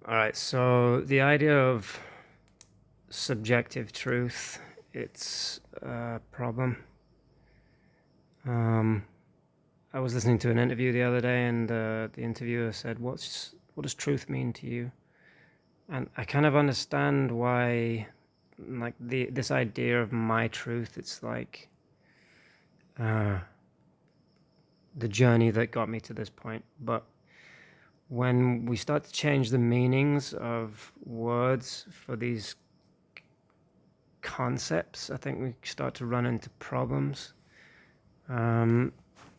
All right, so the idea of subjective truth, it's a problem. Um, I was listening to an interview the other day, and the interviewer said, what does truth mean to you?" And I kind of understand why, like this idea of my truth. It's like uh, the journey that got me to this point. But when we start to change the meanings of words for these concepts, I think we start to run into problems. Um,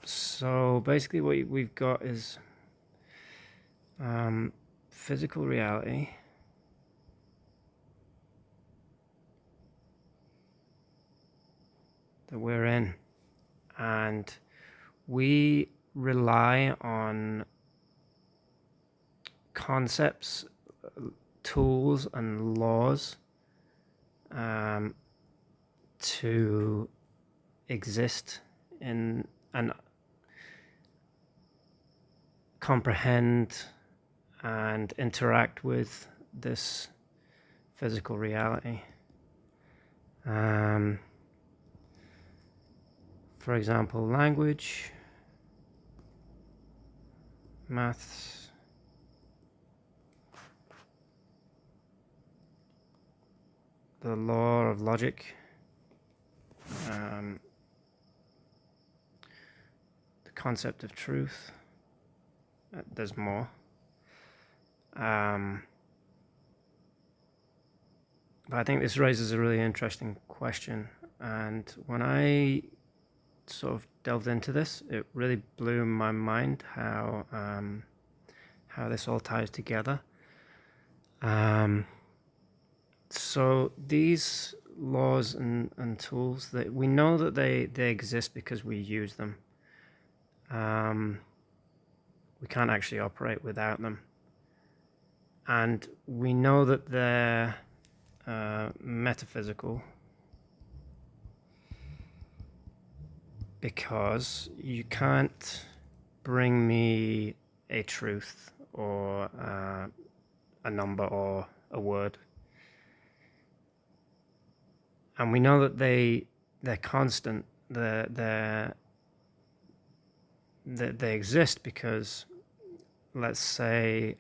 so basically, what we've got is physical reality, that we're in, and we rely on concepts, tools, and laws um, to exist in and comprehend and interact with this physical reality. Um, for example, language, maths, the law of logic, um, the concept of truth. There's more. But I think this raises a really interesting question. And when I sort of delved into this, it really blew my mind how this all ties together. So these laws and tools, that we know that they exist because we use them. We can't actually operate without them, and we know that they're metaphysical because you can't bring me a truth or a number or a word. And we know that they're constant. They exist because, let's say,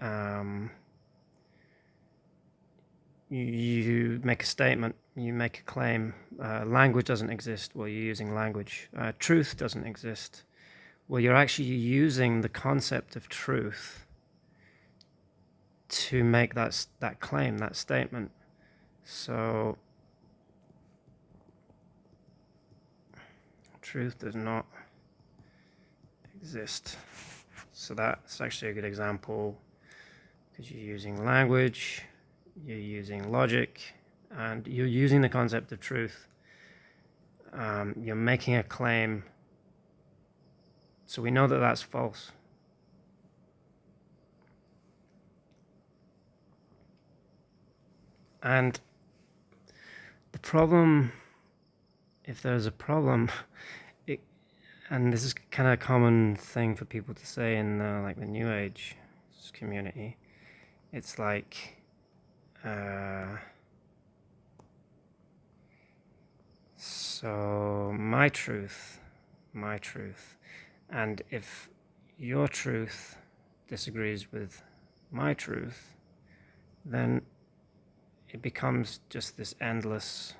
you make a statement, you make a claim. Language doesn't exist. Well, you're using language. Truth doesn't exist. Well, you're actually using the concept of truth to make that claim, that statement. So truth does not exist. So that's actually a good example, because you're using language, you're using logic, and you're using the concept of truth. You're making a claim, so we know that that's false. And the problem, if there's a problem, and this is kind of a common thing for people to say in like the New Age community, it's like so my truth, and if your truth disagrees with my truth, then it becomes just this endless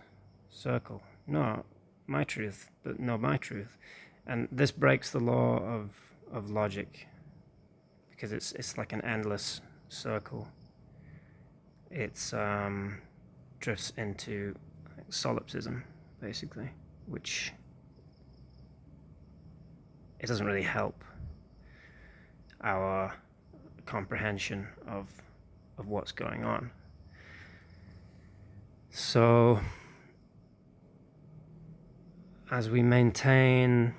circle. No, my truth, but no, my truth. And this breaks the law of logic, because it's like an endless circle. It's drifts into solipsism, basically, which it doesn't really help our comprehension of what's going on. So as we maintain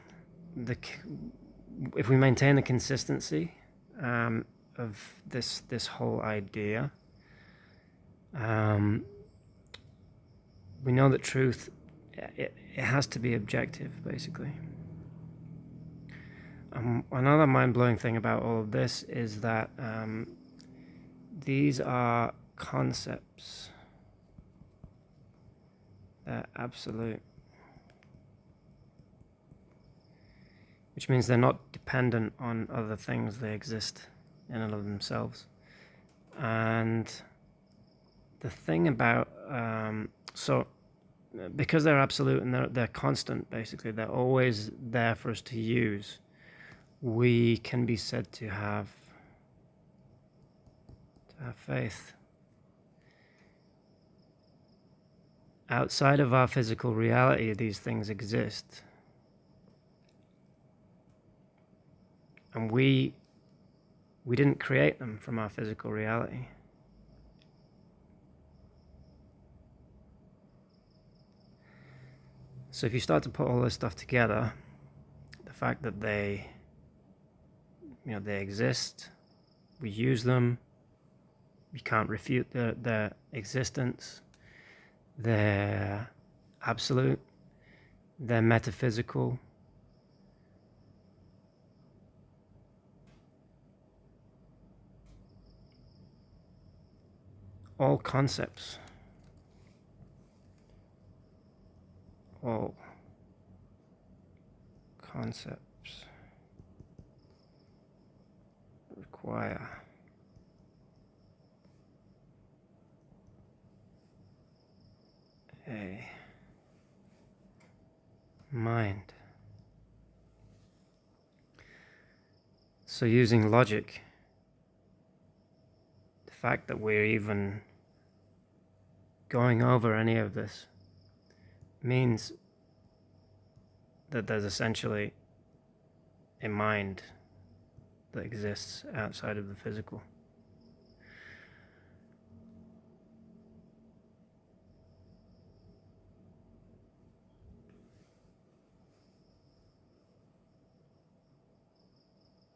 if we maintain the consistency of this whole idea, we know that truth, it has to be objective, basically. Another mind-blowing thing about all of this is that these are concepts. They're absolute. Which means they're not dependent on other things, they exist in and of themselves. And the thing about, because they're absolute and they're constant, basically, they're always there for us to use, we can be said to have faith. Outside of our physical reality, these things exist. And we didn't create them from our physical reality. So if you start to put all this stuff together, the fact that they exist, we use them, we can't refute their existence, they're absolute, they're metaphysical, all concepts, all concepts require a mind. So using logic, the fact that we're even going over any of this means that there's essentially a mind that exists outside of the physical.